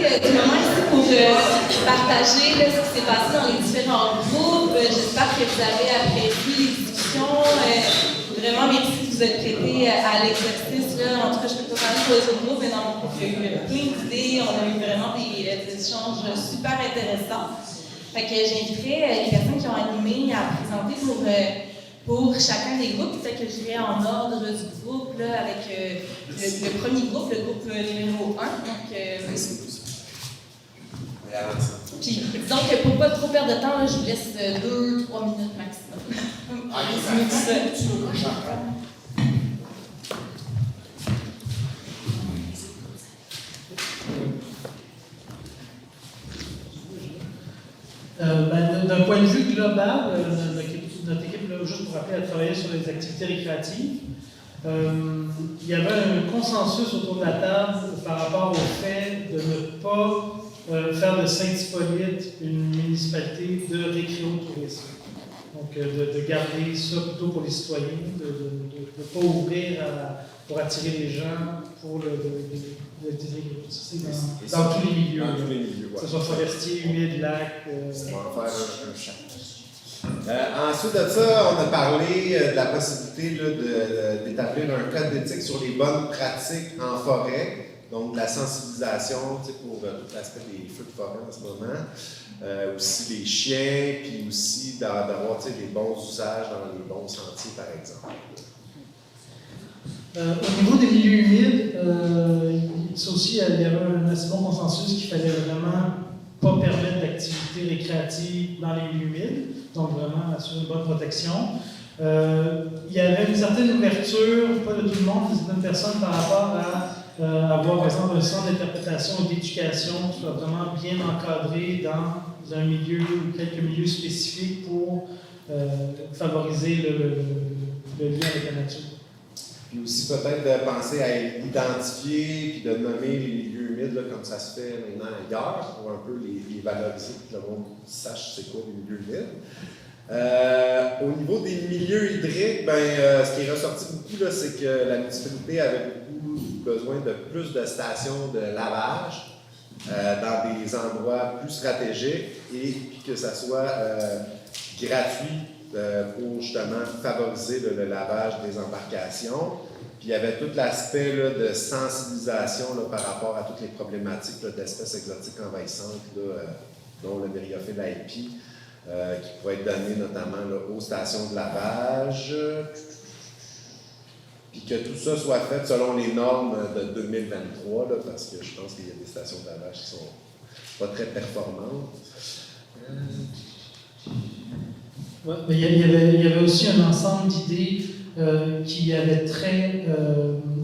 du moment ici pour partager là, ce qui s'est passé dans les différents groupes. J'espère que vous avez apprécié les discussions. Vraiment, merci de vous être prêtés à l'exercice. En tout cas, je ne peux pas parler pour les autres groupes, mais dans mon groupe, il y a eu plein d'idées. On a eu vraiment des échanges super intéressants. Fait que j'inviterai les personnes qui ont animé à présenter pour chacun des groupes. Peut-être que je vais en ordre du groupe là, avec le premier groupe, le groupe numéro 1. Donc, puis, disons que pour ne pas trop perdre de temps, là, je vous laisse 2-3 minutes maximum. D'un point de vue global, notre équipe, là, juste pour rappeler, a travaillé sur les activités récréatives. Il y avait un consensus autour de la table par rapport au fait de ne pas faire de Saint-Hippolyte une municipalité de récréotourisme. Donc, de garder ça plutôt pour les citoyens, de ne pas ouvrir pour attirer les gens pour le dans tous les milieux. Dans tous les milieux, que ce soit forestier, humide, lac. On va faire un champ. Ensuite de ça, on a parlé de la possibilité là, d'établir un code d'éthique sur les bonnes pratiques en forêt. Donc, de la sensibilisation pour tout l'aspect des feux de forêt en ce moment. Aussi les chiens, puis aussi d'avoir des bons usages dans les bons sentiers, par exemple. Au niveau des milieux humides, ça aussi, il y avait un assez bon consensus qu'il fallait vraiment pas permettre d'activités récréatives dans les milieux humides, donc vraiment assurer une bonne protection. Il y avait une certaine ouverture, pas de tout le monde, de certaines personnes par rapport à avoir, par exemple, un centre d'interprétation ou d'éducation qui soit vraiment bien encadré dans un milieu ou quelques milieux spécifiques pour favoriser le lien avec la nature. Puis aussi peut-être de penser à identifier et de nommer les milieux humides là, comme ça se fait maintenant ailleurs, pour un peu les valoriser, que le monde sache c'est quoi les milieux humides. Au niveau des milieux hydriques, ce qui est ressorti beaucoup, là, c'est que la municipalité avait beaucoup besoin de plus de stations de lavage dans des endroits plus stratégiques et puis que ça soit gratuit pour justement favoriser le lavage des embarcations. Puis il y avait tout l'aspect de sensibilisation là, par rapport à toutes les problématiques d'espèces exotiques envahissantes, dont le Myriophylle aipi, qui pourrait être donné notamment là, aux stations de lavage. Puis que tout ça soit fait selon les normes de 2023, là, parce que je pense qu'il y a des stations de lavage qui sont pas très performantes. Ouais, mais il y avait aussi un ensemble d'idées qui avaient trait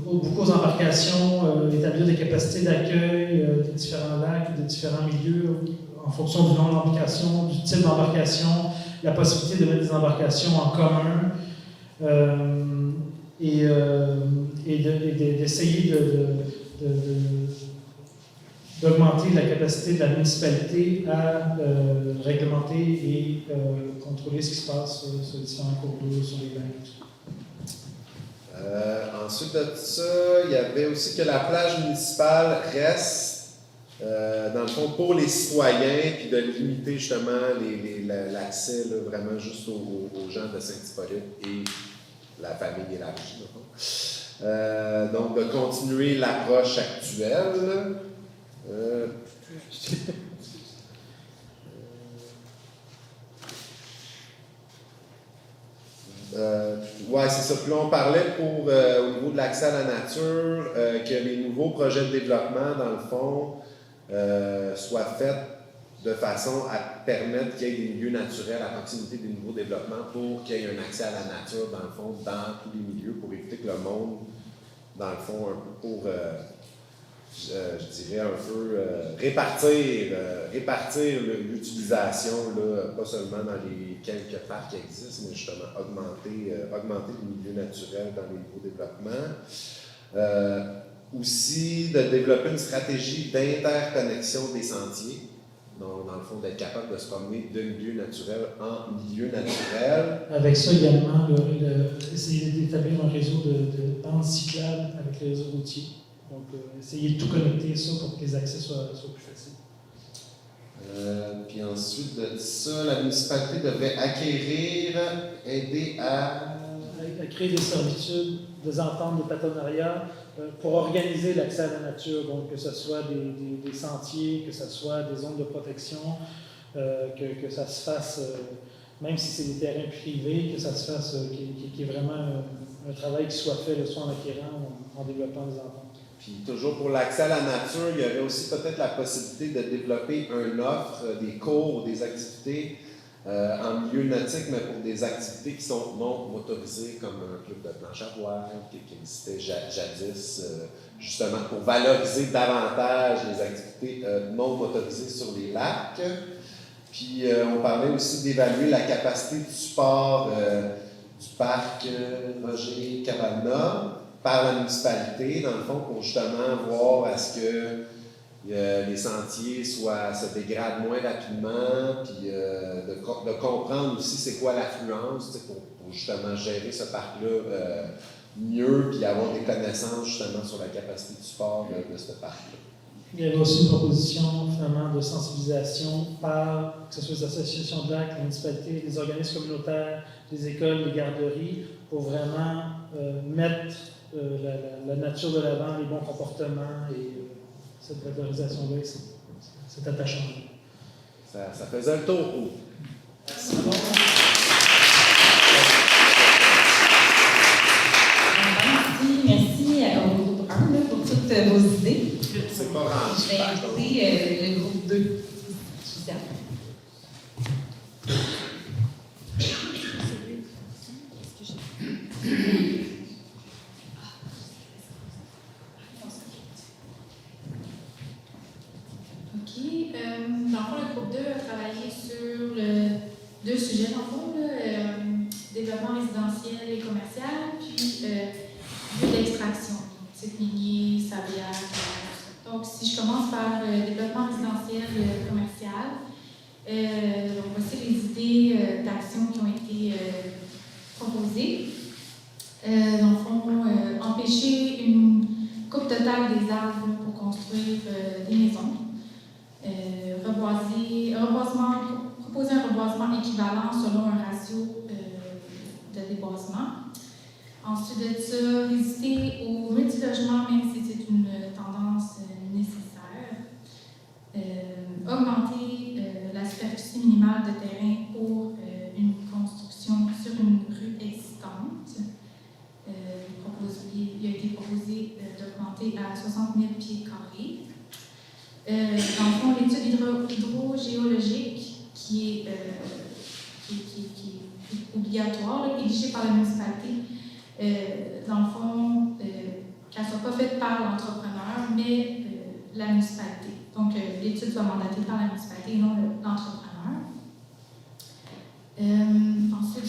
beaucoup aux embarcations, établir des capacités d'accueil des différents lacs, des différents milieux, en fonction du nombre d'embarcations, du type d'embarcation, la possibilité de mettre des embarcations en commun et d'essayer d'augmenter la capacité de la municipalité à réglementer et contrôler ce qui se passe sur les différents cours d'eau, sur les lacs. Ensuite de ça, il y avait aussi que la plage municipale reste, dans le fond, pour les citoyens, puis de limiter justement l'accès là, vraiment juste aux gens de Saint-Hippolyte et la famille élargie. Donc, de continuer l'approche actuelle. Ouais, c'est ça. Puis là, on parlait au niveau de l'accès à la nature, que les nouveaux projets de développement, dans le fond, soient faits de façon à permettre qu'il y ait des milieux naturels à proximité des nouveaux développements pour qu'il y ait un accès à la nature, dans le fond, dans tous les milieux, pour éviter que le monde, dans le fond, un peu pour, je dirais un peu, répartir l'utilisation, là, pas seulement dans les quelques parcs qui existent, mais justement augmenter les milieux naturels dans les nouveaux développements. Aussi, de développer une stratégie d'interconnexion des sentiers. Donc, dans le fond, d'être capable de se promener de milieu naturel en milieu naturel. Avec ça également, essayer d'établir un réseau de bandes cyclables avec les réseaux routiers. Donc, essayer de tout connecter ça pour que les accès soient plus faciles. Puis ensuite de ça, la municipalité devait acquérir, aider à créer des servitudes, des ententes de partenariat pour organiser l'accès à la nature, donc que ce soit des sentiers, que ce soit des zones de protection, que ça se fasse, même si c'est des terrains privés, que ça se fasse, qu'il y ait vraiment un travail qui soit fait, soit en acquérant ou en développant des ententes. Puis toujours pour l'accès à la nature, il y aurait aussi peut-être la possibilité de développer une offre, des cours, des activités en milieu nautique, mais pour des activités qui sont non motorisées, comme un club de planche à voile qui existait jadis, justement pour valoriser davantage les activités non motorisées sur les lacs. Puis on parlait aussi d'évaluer la capacité du support du parc Roger Cavalna par la municipalité, dans le fond, pour justement voir à ce que les sentiers se dégradent moins rapidement, puis de comprendre aussi c'est quoi l'affluence, pour justement gérer ce parc-là mieux, puis avoir des connaissances justement sur la capacité du support de ce parc-là. Il y avait aussi une proposition finalement de sensibilisation par, que ce soit les associations de lacs, les municipalités, les organismes communautaires, les écoles, les garderies, pour vraiment mettre la nature de l'avant, les bons comportements et cette valorisation-là, cet attachement-là. Ça faisait le tour. Merci au groupe 1 pour toutes vos idées. C'est pas rendu. Je vais inviter le groupe 2. Dans le fond, le groupe 2 a travaillé sur deux sujets, dans le fond, développement résidentiel et commercial, puis lieu d'extraction, type minier, sablière. Donc, si je commence par développement résidentiel commercial, donc voici les idées d'action qui ont été proposées. Dans le fond, empêcher une coupe totale des arbres pour construire des maisons. Proposer un reboisement équivalent selon un ratio de déboisement. Ensuite de ça, résister au multilogement, même si c'est une tendance nécessaire. Augmenter la superficie minimale de terrain pour une construction sur une rue existante. Il a été proposé d'augmenter à 60 000 pieds carrés. Dans le fond, l'étude hydrogéologique qui est obligatoire, rédigée par la municipalité, dans le fond, qu'elle ne soit pas faite par l'entrepreneur, mais la municipalité. Donc, l'étude soit mandatée par la municipalité et non l'entrepreneur. Ensuite,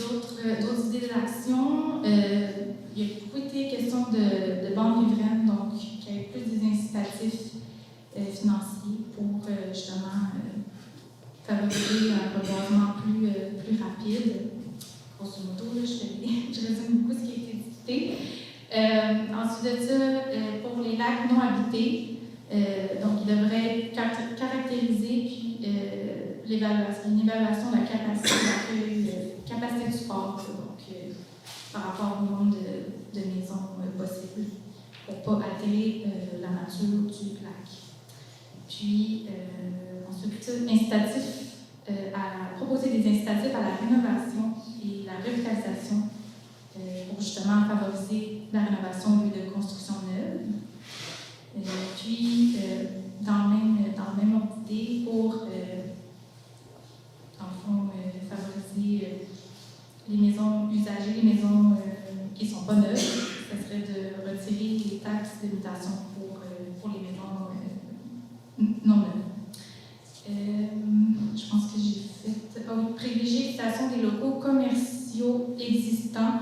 d'autres idées d'action. Il a beaucoup été question de banques riveraines, donc qu'il y ait plus des incitatifs financiers pour justement favoriser un reboisement plus rapide. Grosso modo, je résume beaucoup ce qui a été discuté. Ensuite de ça, pour les lacs non habités, donc ils devraient caractériser puis une évaluation de la capacité d'accueil, capacité de support, donc par rapport au nombre de maisons possibles pour ne pas altérer la nature du lac. Puis, ensuite, incitatif, à proposer des incitatifs à la rénovation et la revitalisation pour justement favoriser la rénovation au lieu de construction neuve. Puis, dans le même ordre d'idée, pour, dans le fond, favoriser les maisons usagées, les maisons qui ne sont pas neuves, ce serait de retirer les taxes de mutation pour les maisons non neuves. Je pense que j'ai fait. Privilégier l'excitation des locaux commerciaux existants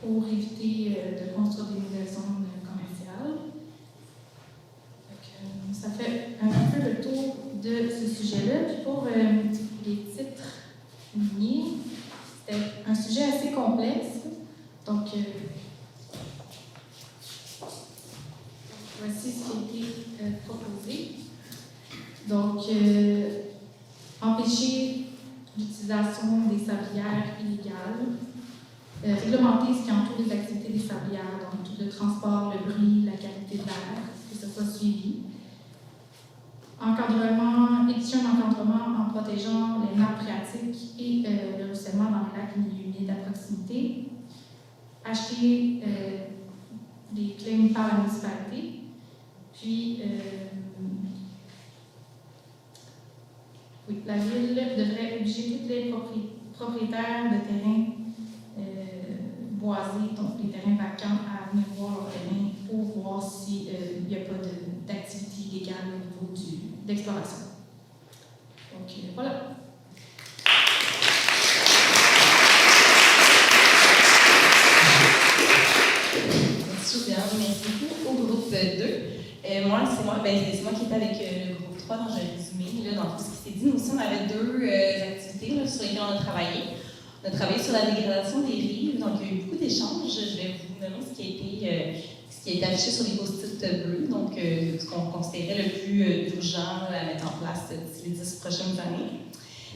pour éviter de construire des nouvelles zones commerciales. Donc, ça fait un peu le tour de ce sujet-là. Puis pour les titres miniers, c'était un sujet assez complexe. Donc, empêcher l'utilisation des sablières illégales, réglementer ce qui entoure les activités des sablières, donc tout le transport, le bruit, la qualité de l'air, que ce soit suivi. Édition d'encadrement en protégeant les nappes phréatiques et le ruissellement dans les lacs et milieux humides à proximité. Acheter des claims par la municipalité. Puis, la ville devrait obliger tous les propriétaires de terrains boisés, donc les terrains vacants, à venir voir leur terrain pour voir s'il n'y a pas d'activité illégale au niveau d'exploration. Donc, voilà. Super, merci beaucoup au groupe 2. C'est moi qui étais avec le groupe 3 dont j'ai résumé. Là, dans tout ce qui s'est dit, nous aussi, on avait 2 activités là, sur lesquelles on a travaillé. On a travaillé sur la dégradation des rives, donc il y a eu beaucoup d'échanges. Je vais vous nommer ce qui a été affiché sur les post-it bleus, donc ce qu'on considérait le plus urgent à mettre en place d'ici les 10 prochaines années.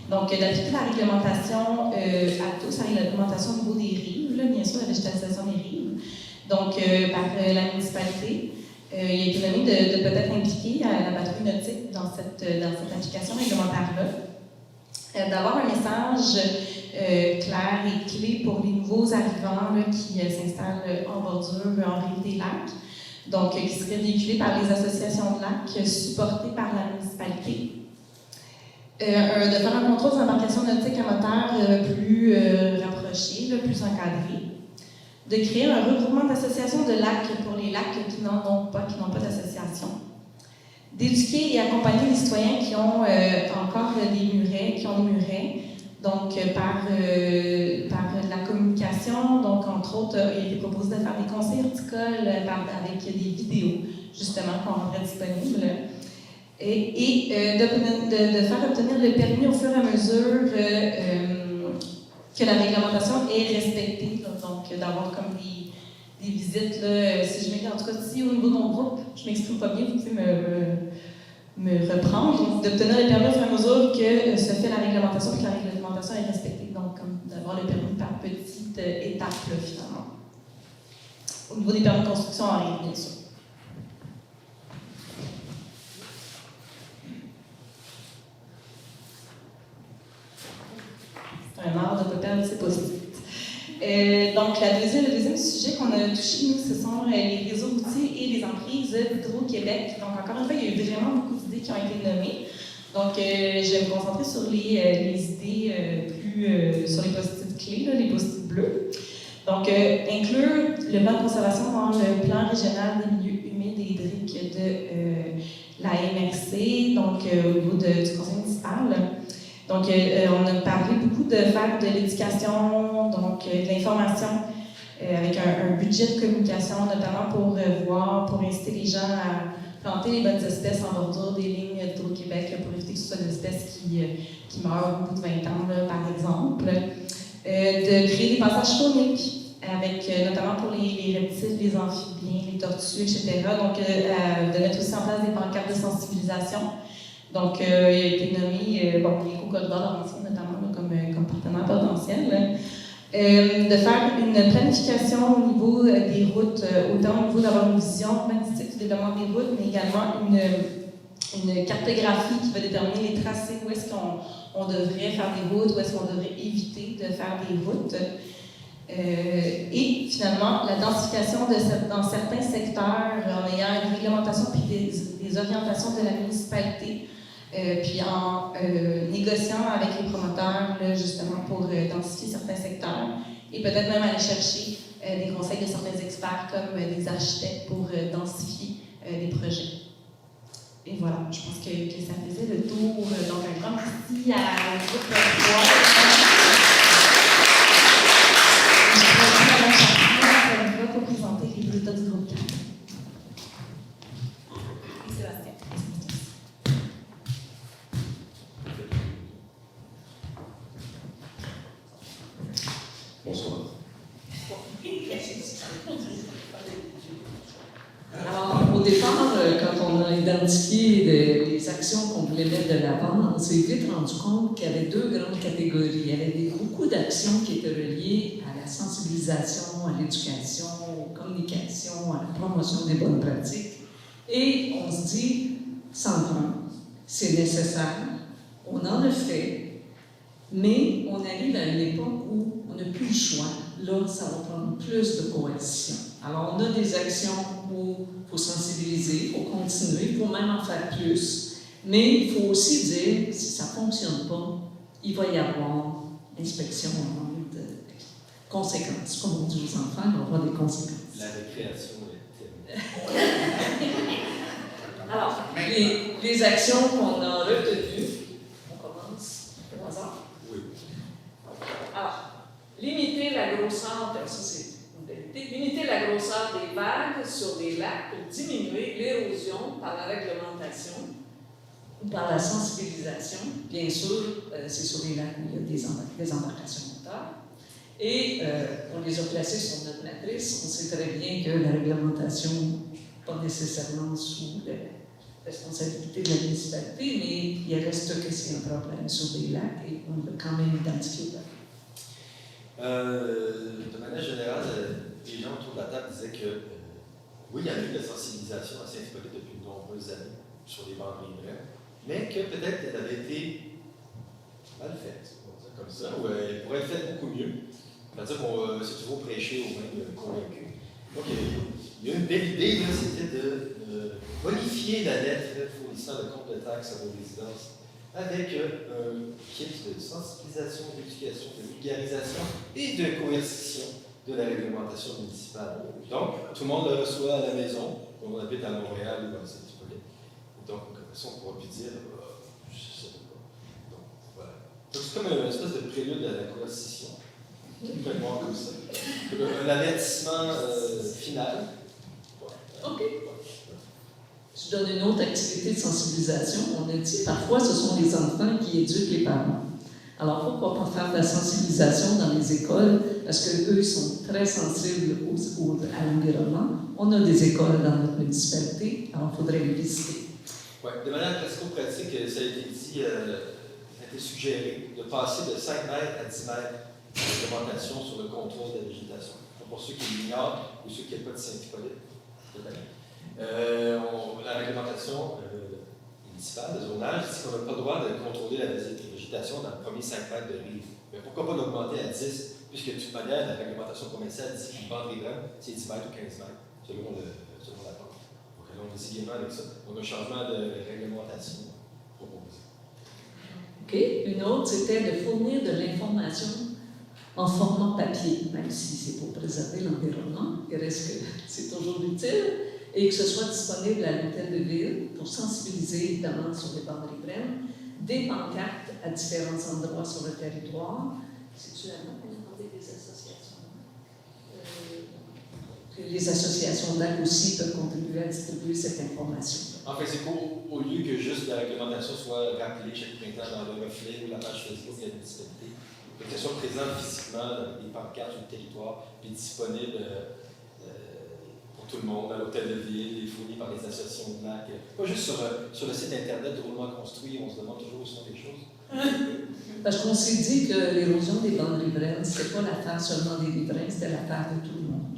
Donc, d'appliquer la réglementation à tous, la réglementation au niveau des rives, là, bien sûr, la végétalisation des rives. Donc, par la municipalité, il a été nommé de peut-être impliquer la patrouille nautique dans cette application réglementaire-là. D'avoir un message clair et clé pour les nouveaux arrivants là, qui s'installent en bordure, en rive des lacs, donc qui seraient véhiculés par les associations de lacs supportées par la municipalité. De faire un contrôle des embarcations nautiques à moteur plus rapproché, là, plus encadré. De créer un regroupement d'associations de lacs pour les lacs qui n'ont pas d'association. D'éduquer et accompagner les citoyens qui ont encore des murets, donc par la communication, donc entre autres, il a été proposé de faire des conseils horticoles avec des vidéos, justement, qu'on rendrait disponibles, et de faire obtenir le permis au fur et à mesure que la réglementation est respectée, donc d'avoir comme des visites, là, si je m'exprime, en tout cas, si au niveau de mon groupe, je m'exprime pas bien, vous pouvez me reprendre. Donc, d'obtenir le permis au fur et à mesure que se fait la réglementation et que la réglementation est respectée. Donc, comme d'avoir le permis par petites étapes, là, finalement. Au niveau des permis de construction en rive, bien sûr. C'est un art de ne pas perdre ses post-it. Donc, le deuxième sujet qu'on a touché, nous, ce sont les réseaux routiers et les emprises d'Hydro-Québec. Donc, encore une fois, il y a eu vraiment beaucoup d'idées qui ont été nommées. Donc, je vais me concentrer sur les idées plus sur les post-it clés, là, les post-it bleus. Donc, inclure le plan de conservation dans le plan régional des milieux humides et hydriques de la MRC, donc au niveau du conseil municipal. Donc, on a parlé beaucoup de faire de l'éducation, donc de l'information, avec un budget de communication, notamment pour inciter les gens à planter les bonnes espèces en bordure des lignes d'Hydro-Québec pour éviter que ce soit des espèces qui meurent au bout de 20 ans, là, par exemple. De créer des passages phoniques, avec, notamment pour les reptiles, les amphibiens, les tortues, etc. Donc, de mettre aussi en place des pancartes de sensibilisation. Donc, il a été nommé l'éco-corridor d'Armentières, notamment, là, comme partenaire potentiel. De faire une planification au niveau des routes, autant au niveau d'avoir une vision magnétique du développement des routes, mais également une cartographie qui va déterminer les tracés, où est-ce qu'on devrait faire des routes, où est-ce qu'on devrait éviter de faire des routes. Et finalement, la densification dans certains secteurs en ayant une réglementation puis des orientations de la municipalité, puis en négociant avec les promoteurs là, justement pour densifier certains secteurs et peut-être même aller chercher des conseils de certains experts comme des architectes pour densifier des projets. Et voilà, je pense que ça faisait le tour. Donc un grand merci à groupe 3. Je vais vous présenter les résultats du groupe 4. Et Sébastien. Bonsoir. Alors, au départ, quand on a identifié les actions actions qu'on voulait mettre de l'avant, on s'est vite rendu compte qu'il y avait deux grandes catégories. Il y avait beaucoup d'actions qui étaient reliées à la sensibilisation, à l'éducation, aux communications, à la promotion des bonnes pratiques. Et on se dit, sans prendre, c'est nécessaire, on en a fait, mais on arrive à une époque où on n'a plus le choix. Là, ça va prendre plus de coercition. Alors, on a des actions où il faut sensibiliser, il faut continuer, il faut même en faire plus. Mais il faut aussi dire, si ça ne fonctionne pas, il va y avoir inspection de conséquences. Comme on dit aux enfants, il va y avoir des conséquences. La récréation est terrible. Alors, les actions qu'on a retenues, on commence au hasard. Oui. Alors, limiter la grosseur, ça c'est une vérité, limiter la grosseur des vagues sur des lacs pour diminuer l'érosion par la réglementation ou par la sensibilisation. Bien sûr, c'est sur les lacs où il y a des embarcations moteurs. Et on les a placés sur notre matrice. On sait très bien que la réglementation n'est pas nécessairement sous la responsabilité de la municipalité, mais il reste que c'est un problème sur des lacs et on l'a quand même identifié. De manière générale, les gens autour de la table disaient que oui, il y a eu de la sensibilisation à Saint-Hippolyte depuis de nombreuses années sur les bandes riveraines, mais que peut-être elle avait été mal faite, on va dire comme ça, ou elle pourrait être faite beaucoup mieux. C'est-à-dire qu'on c'est toujours prêcher aux mêmes convaincus. Donc, il y a une belle idée, là, c'était de modifier la lettre fournissant le compte de taxe à vos résidences avec un kit de sensibilisation, d'éducation, de vulgarisation et de coercition de la réglementation municipale. Donc, tout le monde le reçoit à la maison, on habite à Montréal ou à Saint-Hippolyte. Donc, comme ça, on pourra plus dire, je ne sais pas. Donc, voilà. Donc, c'est comme une espèce de prélude à la coercition. Complètement comme ça. Un avertissement final. OK. Je donne une autre activité de sensibilisation. On a dit parfois ce sont les enfants qui éduquent les parents. Alors pourquoi pas faire de la sensibilisation dans les écoles? Parce qu'eux, ils sont très sensibles à l'environnement. On a des écoles dans notre municipalité, alors il faudrait les visiter. Oui, de manière pratico-pratique, ça a été dit, ça a été suggéré de passer de 5 mètres à 10 mètres de réglementation sur le contrôle de la végétation. Pour ceux qui l'ignorent ou ceux qui n'ont pas de Saint-Hippolyte, la réglementation municipale, de zonage, c'est qu'on n'a pas le droit de contrôler la végétation dans le premier 5 mètres de rive. Mais pourquoi pas l'augmenter à 10, puisque de toute manière, la réglementation commerciale dit qu'une bande riveraine, c'est 10 mètres ou 15 mètres, selon la bande. Donc, on est également avec ça. On a un changement de réglementation proposé. OK. Une autre, c'était de fournir de l'information en format papier, même si c'est pour préserver l'environnement, il reste que c'est toujours utile, et que ce soit disponible à l'hôtel de ville pour sensibiliser évidemment sur les bandes riveraines, des pancartes à différents endroits sur le territoire. C'est-tu la main qu'on a demandé des associations? Les associations d'AC aussi peuvent contribuer à distribuer cette information. En fait, c'est qu'au lieu que juste la réglementation soit rappelée chaque printemps dans le reflet ou la page Facebook de la municipalité, qu'elle soit présente physiquement dans les pancartes du territoire, puis disponible pour tout le monde, à l'hôtel de ville, et fournie par les associations de lac. Pas juste sur le site internet de Roulement Construit, on se demande toujours où sont les choses. Parce qu'on s'est dit que l'érosion des bandes riveraines, ce n'était pas l'affaire seulement des riverains, c'était l'affaire de tout le monde.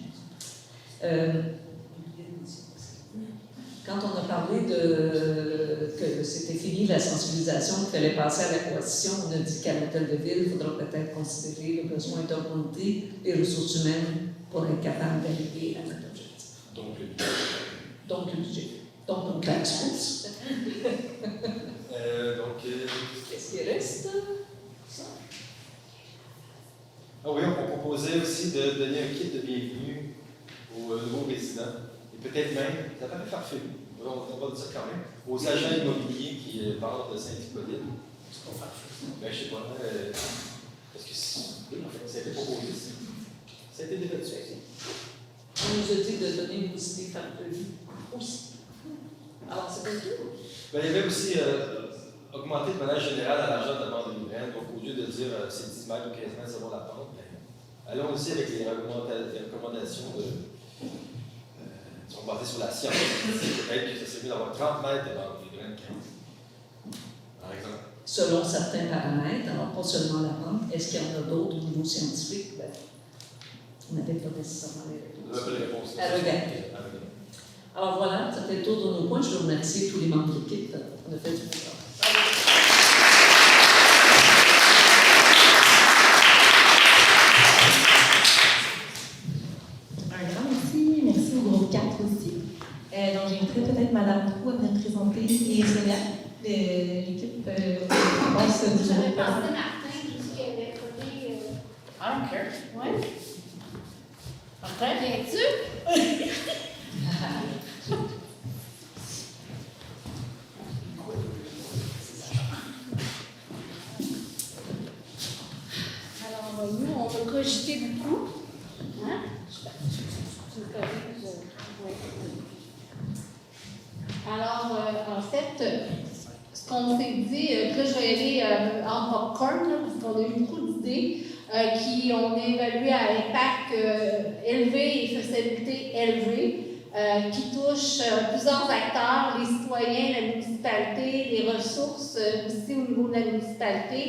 Quand on a parlé que c'était fini la sensibilisation, qu'il fallait passer à la coercition, on a dit qu'à l'hôtel de ville, il faudra peut-être considérer le besoin d'augmenter les ressources humaines pour être capable d'arriver à notre objectif. Donc, le budget. Donc, le budget. Donc, on taxe plus. Qu'est-ce qui reste? Ça. Ah oui, on proposait aussi de donner un kit de bienvenue aux nouveaux résidents. Et peut-être même, ça peut faire farfelu, on va dire quand même, aux agents immobiliers qui parlent de Saint-Hippolyte. C'est pas farfelu. Ben, je sais pas, parce que en fait, ça a été proposé. Ça a été débattu. On nous a dit de donner une idée farfelue aussi. Alors, c'est pas tout. Ben, il y avait aussi augmenté de manière générale à l'argent de la bande riveraine. Donc, au lieu de dire c'est 10 mètres ou 15 mètres selon la pente, allons aussi avec les recommandations sont basées sur la science. Peut-être que ça serait mieux d'avoir 30 mètres de bande riveraine. Par exemple. selon certains paramètres, alors pas seulement la vente. Est-ce qu'il y en a d'autres au niveau scientifique? Ben, on n'avait pas nécessairement les réponses. À regarder. Alors voilà, ça fait le tour de nos points. Je veux remercier tous les membres de l'équipe. On a fait du bon travail. Un grand merci. Merci au groupe 4 aussi. Donc, j'inviterai peut-être Mme Trou à venir présenter et Sonia, l'équipe passe du J'avais groupe. pensé Martin, qui avait collé. I don't care. Ouais. Martin? Viens-tu? Alors, nous, on va cogiter beaucoup. Hein? Alors, en fait, ce qu'on s'est dit, que là, je vais aller en popcorn, là, parce qu'on a eu beaucoup d'idées qui ont évalué à impact élevé et faisabilité élevée, qui touchent plusieurs acteurs, les citoyens, la municipalité, les ressources aussi au niveau de la municipalité.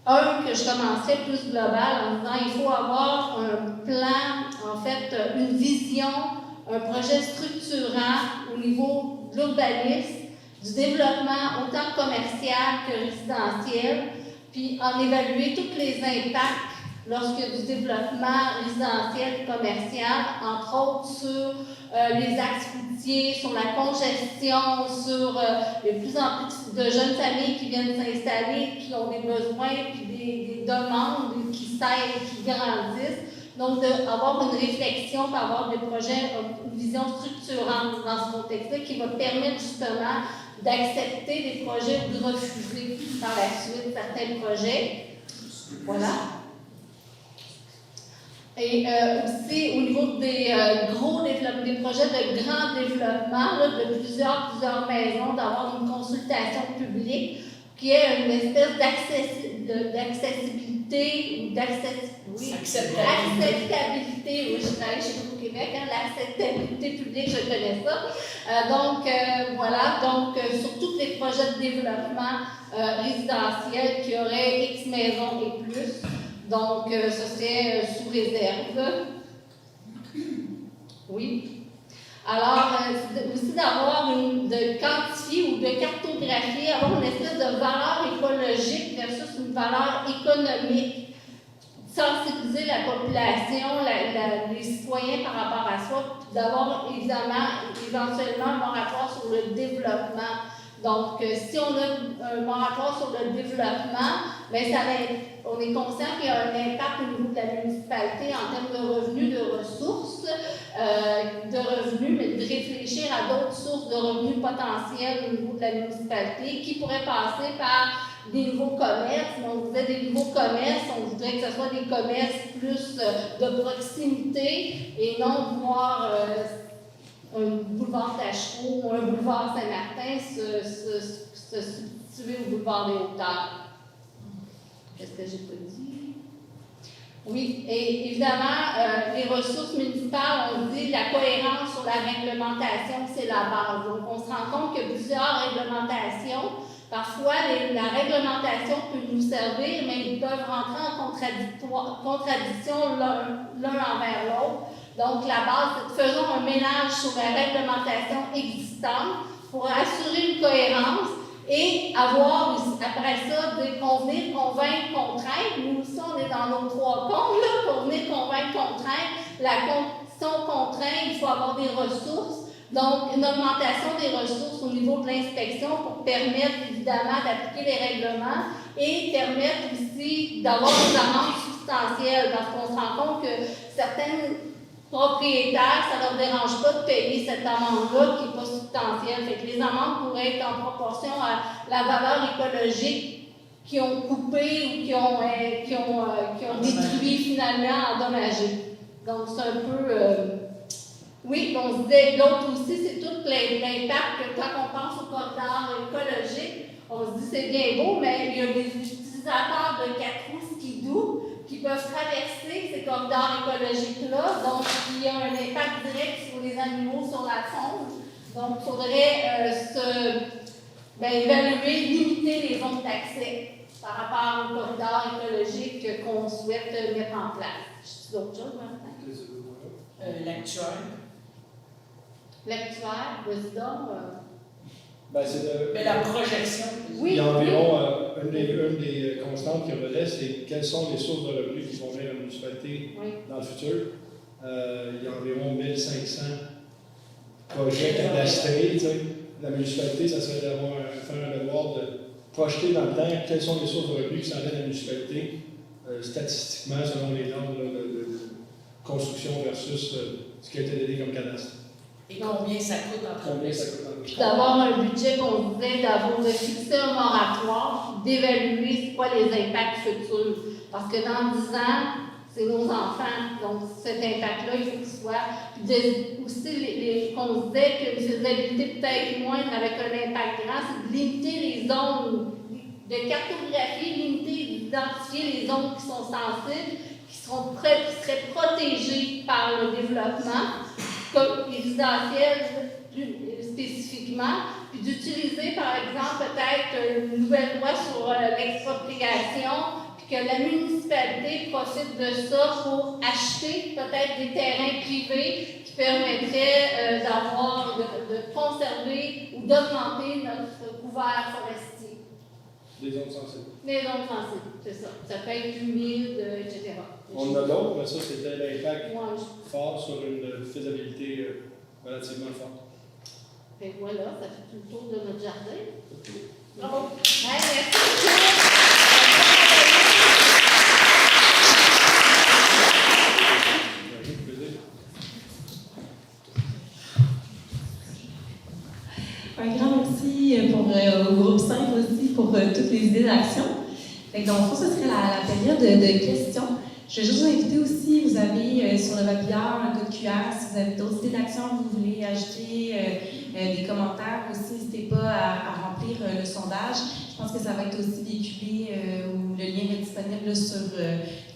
Un que je commencerai plus global en disant il faut avoir un plan, en fait, une vision, un projet structurant au niveau de l'urbanisme, du développement autant commercial que résidentiel, puis en évaluer tous les impacts lorsqu'il y a du développement résidentiel et commercial, entre autres sur les axes routiers, sur la congestion, sur de plus en plus de jeunes familles qui viennent s'installer, qui ont des besoins, puis des demandes qui s'aident, qui grandissent. Donc, d'avoir une réflexion, d'avoir des projets, une vision structurante dans ce contexte-là qui va permettre justement d'accepter des projets ou de refuser par la suite certains projets. Voilà. Et aussi au niveau des gros développements, des projets de grand développement, là, de plusieurs maisons, d'avoir une consultation publique qui est une espèce d'accessibilité ou acceptabilité, oui, je travaille chez nous au Québec, hein, l'acceptabilité publique, je connais ça. Voilà, sur tous les projets de développement résidentiel qui auraient X maisons et plus. Donc, ce serait sous réserve. Oui. Alors, aussi d'avoir de quantifier ou de cartographier, avoir une espèce de valeur écologique versus une valeur économique. Sensibiliser la population, les citoyens par rapport à ça, puis d'avoir éventuellement un moratoire sur le développement. Donc, si on a un moratoire sur le développement, bien, on est conscient qu'il y a un impact au niveau de la municipalité en termes de revenus, de ressources, mais de réfléchir à d'autres sources de revenus potentiels au niveau de la municipalité qui pourraient passer par des nouveaux commerces. Mais on disait des nouveaux commerces, on voudrait que ce soit des commerces plus de proximité et non voir un boulevard Tachereau ou un boulevard Saint-Martin se substituer au boulevard des Hauteurs. Qu'est-ce que j'ai pas dit? Oui, et évidemment, les ressources municipales, on dit la cohérence sur la réglementation, c'est la base. Donc, on se rend compte qu'il y a plusieurs réglementations. Parfois, la réglementation peut nous servir, mais ils peuvent rentrer en contradiction l'un envers l'autre. Donc, la base, c'est faisons un ménage sur la réglementation existante pour assurer une cohérence et avoir, après ça, des convenir, convaincre, contraindre. Nous aussi, on est dans nos trois comptes, là, convenir, convaincre, contraindre. La condition contrainte, il faut avoir des ressources. Donc, une augmentation des ressources au niveau de l'inspection pour permettre, évidemment, d'appliquer les règlements et permettre aussi d'avoir des amendes substantielles parce qu'on se rend compte que certains propriétaires, ça ne leur dérange pas de payer cette amende-là qui n'est pas substantielle. Fait que les amendes pourraient être en proportion à la valeur écologique qu'ils ont coupée ou qui ont détruit finalement, endommagé. Donc, c'est un peu... Oui, on se disait, l'autre aussi, c'est tout l'impact que quand on pense au corridor écologique, on se dit c'est bien beau, mais il y a des utilisateurs de 4 roues skidoo qui peuvent traverser ces corridors écologiques-là, donc il y a un impact direct sur les animaux, sur la faune. Donc, il faudrait bien, évaluer, limiter les zones d'accès par rapport au corridor écologique qu'on souhaite mettre en place. Je dis d'autres choses, Martin? L'actuel. L'actuaire, vas-y donc. Ben, c'est de... Mais la projection. Oui, Il y a oui. environ une des constantes qui revenait, c'est quelles sont les sources de revenus qui vont venir à la municipalité Oui. dans le futur. Il y a environ 1500 projets cadastrés. Tu sais. La municipalité, ça serait d'avoir faire un devoir de projeter dans le temps quelles sont les sources de revenus qui s'en viennent à la municipalité, statistiquement, selon les normes de construction versus ce qui a été donné comme cadastre. Et combien ça coûte en Combien ça plus? coûte en Puis d'avoir un budget qu'on disait, de fixer un moratoire, d'évaluer c'est quoi les impacts futurs. Parce que dans 10 ans, c'est nos enfants, donc cet impact-là, il faut qu'il soit. Puis aussi, qu'on disait que les faisabilités peut-être moindres avec un impact grand, c'est de limiter les zones de cartographie, limiter, d'identifier les zones qui sont sensibles, qui seraient protégées par le développement, comme résidentielles plus spécifiquement, puis d'utiliser par exemple peut-être une nouvelle loi sur l'expropriation, puis que la municipalité profite de ça pour acheter peut-être des terrains privés qui permettraient de conserver ou d'augmenter notre couvert forestier. Des zones sensibles. Les zones sensibles, c'est ça. Ça peut être humide, etc. On en a d'autres, mais ça, c'était l'impact Ouais, fort sur une faisabilité relativement forte. fait que voilà, ça fait tout le tour de notre jardin. Bravo. Ouais, merci. Un grand merci au groupe 5 aussi pour toutes les idées d'action. Fait que dans le fond, ce serait la période de questions. Je vais juste vous inviter aussi, vous avez sur le webinaire un code QR, si vous avez d'autres idées d'action que vous voulez ajouter, des commentaires aussi, n'hésitez pas à remplir le sondage. Je pense que ça va être aussi véhiculé, ou le lien est disponible là, sur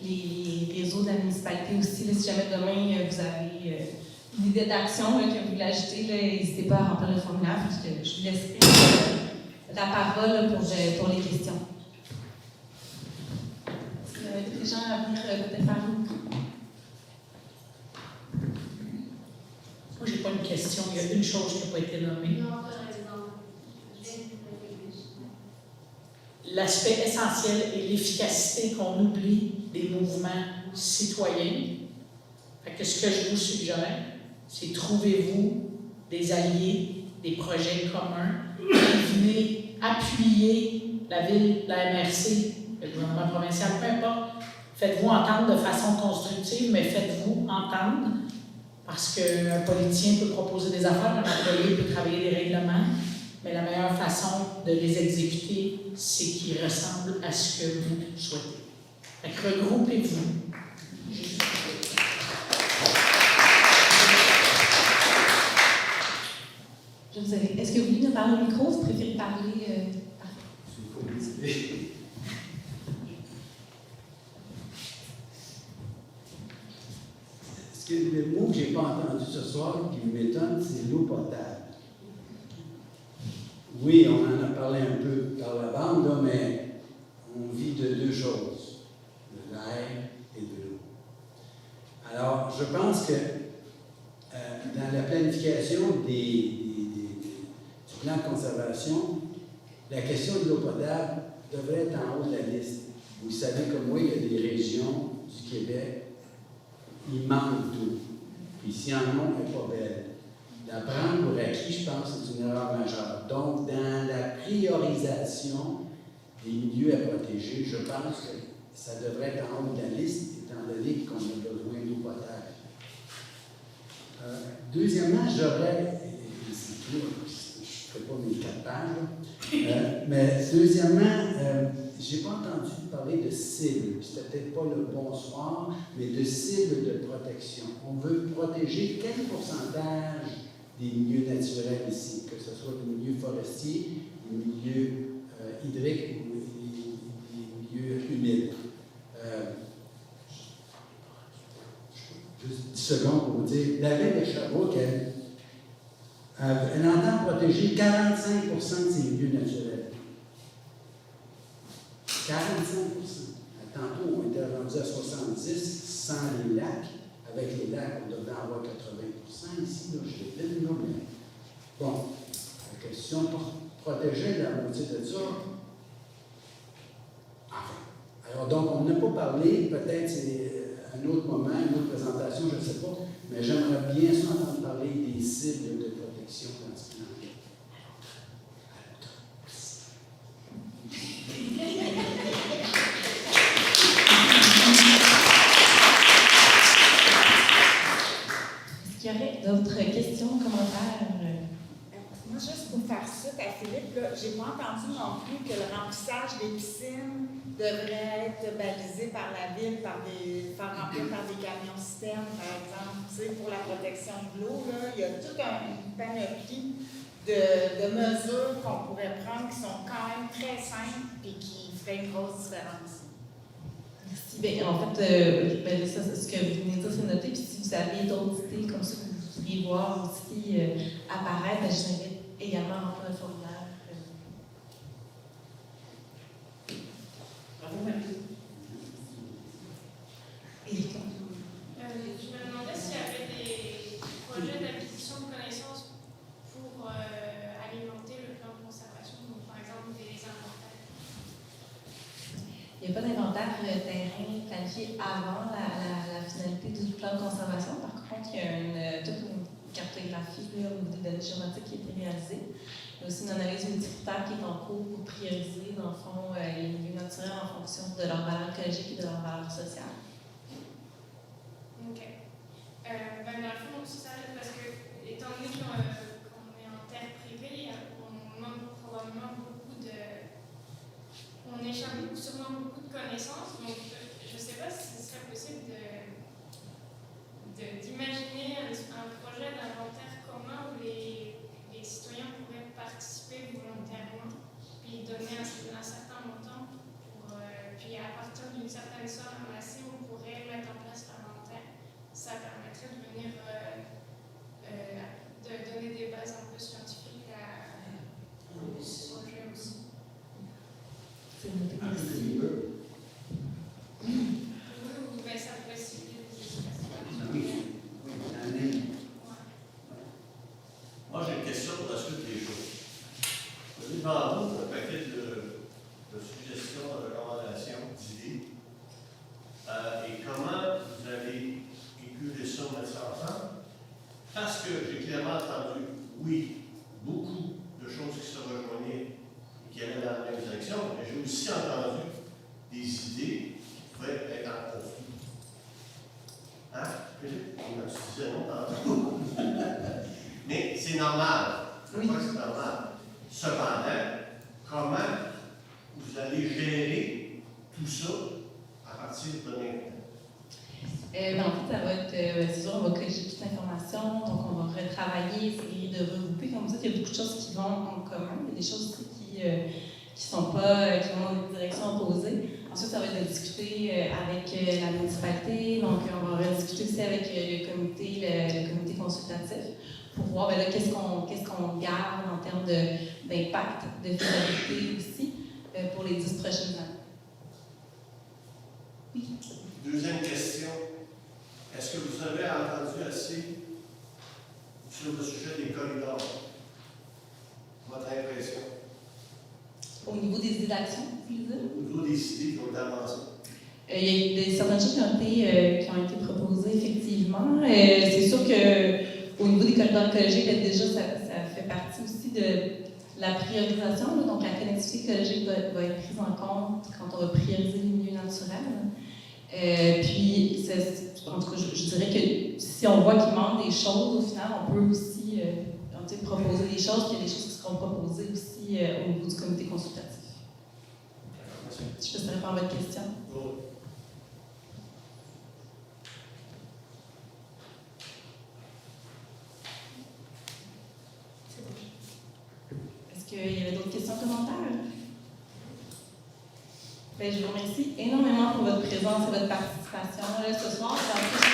les réseaux de la municipalité aussi. Là, si jamais demain vous avez une idée d'action que vous voulez ajouter, n'hésitez pas à remplir le formulaire, parce que je vous laisserai la parole là, pour les questions. Des gens à venir peut-être par vous. Moi, j'ai pas une question. Il y a une chose qui n'a pas été nommée. Non, pas raison. L'aspect essentiel est l'efficacité qu'on oublie des mouvements citoyens. Fait que ce que je vous suggère, c'est trouvez-vous des alliés, des projets communs, et venez appuyer la ville, la MRC, le gouvernement provincial, peu importe. Faites-vous entendre de façon constructive, mais faites-vous entendre, parce qu'un politicien peut proposer des affaires, un employé peut travailler des règlements, mais la meilleure façon de les exécuter, c'est qu'ils ressemblent à ce que vous souhaitez. Fait que regroupez-vous. Est-ce que vous voulez nous parler au micro? Vous préférez parler Le mot que je n'ai pas entendu ce soir qui m'étonne, c'est l'eau potable. Oui, on en a parlé un peu par la bande, là, mais on vit de deux choses, de l'air et de l'eau. Alors, je pense que dans la planification du plan de conservation, la question de l'eau potable devrait être en haut de la liste. Vous savez comme moi, il y a des régions du Québec, il manque d'eau. Puis s'il y en a, elle n'est pas belle. La prendre pour acquis, je pense que c'est une erreur majeure. Donc, dans la priorisation des milieux à protéger, je pense que ça devrait être en haut de la liste, étant donné qu'on a besoin d'eau potable. Deuxièmement, j'aurais, c'est tout, je ne ferai pas mes 4 pages, mais deuxièmement, je n'ai pas entendu parler de cibles. C'était peut-être pas le bonsoir, mais de cibles de protection. On veut protéger quel pourcentage des milieux naturels ici, que ce soit des milieux forestiers, des milieux hydriques ou des milieux humides. Juste 10 secondes pour vous dire, la ville de Sherbrooke, Elle entend protéger 45 de ses milieux naturels. 45 Tantôt, on était rendu à 70 sans les lacs. Avec les lacs, on devrait avoir 80 ici, là, je l'ai fait, là, mais bon, la question protéger la moitié de ça. Enfin, alors donc, on n'a pas parlé, peut-être c'est un autre moment, une autre présentation, je ne sais pas, mais j'aimerais bien ça entendre parler des cibles de protection dans ce plan. Est-ce qu'il y aurait d'autres questions, commentaires? Moi, juste pour faire suite à Philippe, j'ai pas entendu non plus que le remplissage des piscines devrait être balisé par la ville, faire remplir par des camions-citernes, par exemple. Tu sais, pour la protection de l'eau, il y a toute une panoplie de mesures qu'on pourrait prendre qui sont quand même très simples et qui feraient une grosse différence. Merci. Bien, en fait, ça, ce que vous venez de dire, c'est noté. Puis si vous avez d'autres idées comme ça que vous voudriez voir aussi apparaître, je vous invite également à remplir le formulaire. Bravo, Marie. Erika. Je me demandais s'il y avait des projets d'acquisition de connaissances pour alimenter le plan de conservation, donc par exemple des inventaires. Il n'y a pas d'inventaire terrain planifié avant la finalité du plan de conservation. Par contre, il y a toute une cartographie là, au niveau des données géomatiques qui a été réalisée. Il y a aussi une analyse multicritère qui est en cours pour prioriser, dans le fond, les milieux naturels en fonction de leur valeur écologique et de leur valeur sociale. OK. Dans le fond, c'est ça, parce que, étant donné qu'on est en terre privée, on manque probablement beaucoup de. On échappe sûrement beaucoup de connaissances, donc je ne sais pas si ce serait possible d'imaginer un projet d'inventaire commun où les citoyens pourraient participer volontairement, puis donner un certain montant, puis à partir d'une certaine somme amassée, on pourrait mettre en place l'inventaire. Ça permettrait de venir de donner des bases un peu scientifiques à ce projet aussi. C'est noté. Oui, mais ça pourrait cibler des espaces. Moi, j'ai une question pour la suite des choses. Vous avez devant vous un paquet de suggestions, de recommandations, d'idées. Et comment vous avez éculé ça, mettre ça ensemble? Parce que j'ai clairement entendu, oui, beaucoup de choses qui se rejoignaient et qui allaient dans la même direction, mais j'ai aussi entendu des idées qui pouvaient être en conflit. Hein? Philippe? Tu disais non tantôt. Mais c'est normal. Je crois que c'est normal. Cependant, comment vous allez gérer tout ça à partir de maintenant? En fait, ça va être, c'est sûr, on va collecter toute l'information, donc on va retravailler, essayer de regrouper. Comme ça, il y a beaucoup de choses qui vont en commun, il y a des choses aussi qui sont pas, qui vont dans des directions opposées. Ensuite, ça va être de discuter avec la municipalité, donc on va rediscuter aussi avec le comité consultatif pour voir ben là, qu'est-ce qu'on garde en termes d'impact, de faisabilité aussi pour les 10 prochaines années. Oui. Deuxième question. Est-ce que vous avez entendu assez sur le sujet des corridors? Votre impression? Au niveau des idées d'action, vous voulez dire? Au niveau des idées qui ont été avancées. Il y a certaines choses qui ont été proposées, effectivement. C'est sûr qu'au niveau des corridors écologiques, déjà, ça fait partie aussi de la priorisation. Là, donc, la connectivité écologique va être prise en compte quand on va prioriser les milieux naturels. Puis, en tout cas, je dirais que si on voit qu'il manque des choses, au final, on peut aussi proposer des choses, puis il y a des choses qui seront proposées aussi au niveau du comité consultatif. Je peux répondre à votre question. Est-ce qu'il y avait d'autres questions, commentaires? Bien, je vous remercie énormément pour votre présence et votre participation là, ce soir. En plus,